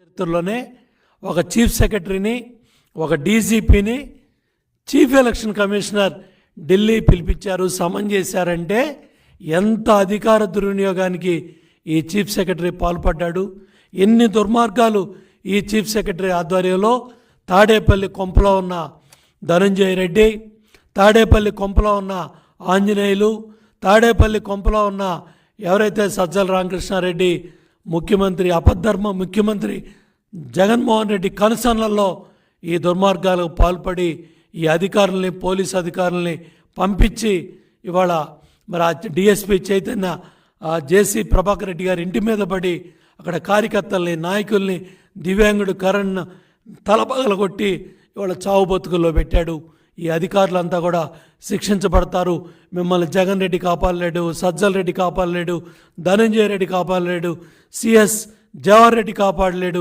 చరిత్రలోనే ఒక చీఫ్ సెక్రటరీని, ఒక డీజీపీని చీఫ్ ఎలక్షన్ కమిషనర్ ఢిల్లీ పిలిపించారు, సమన్ చేశారంటే ఎంత అధికార దుర్వినియోగానికి ఈ చీఫ్ సెక్రటరీ పాల్పడ్డాడు. ఎన్ని దుర్మార్గాలు ఈ చీఫ్ సెక్రటరీ ఆధ్వర్యంలో తాడేపల్లి కొంపలో ఉన్న ధనంజయ రెడ్డి, తాడేపల్లి కొంపలో ఉన్న ఆంజనేయులు, తాడేపల్లి కొంపలో ఉన్న ఎవరైతే సజ్జల రామకృష్ణారెడ్డి ముఖ్యమంత్రి, అపధర్మ ముఖ్యమంత్రి జగన్మోహన్ రెడ్డి కనుసన్నల్లో ఈ దుర్మార్గాలకు పాల్పడి ఈ అధికారుల్ని, పోలీసు అధికారుల్ని పంపించి ఇవాళ మరి ఆ డిఎస్పీ చైతన్య జేసీ ప్రభాకర్ రెడ్డి గారి ఇంటి మీద పడి అక్కడ కార్యకర్తల్ని, నాయకుల్ని, దివ్యాంగుడు కరణ్ తలపగలగొట్టి ఇవాళ చావు బతుకుల్లో పెట్టాడు. ఈ అధికారులంతా కూడా శిక్షించబడతారు. మిమ్మల్ని జగన్ రెడ్డి కాపాడలేడు, సజ్జల రెడ్డి కాపాడలేడు, ధనంజయ రెడ్డి కాపాడలేడు, సిఎస్ జవహర్ రెడ్డి కాపాడలేడు.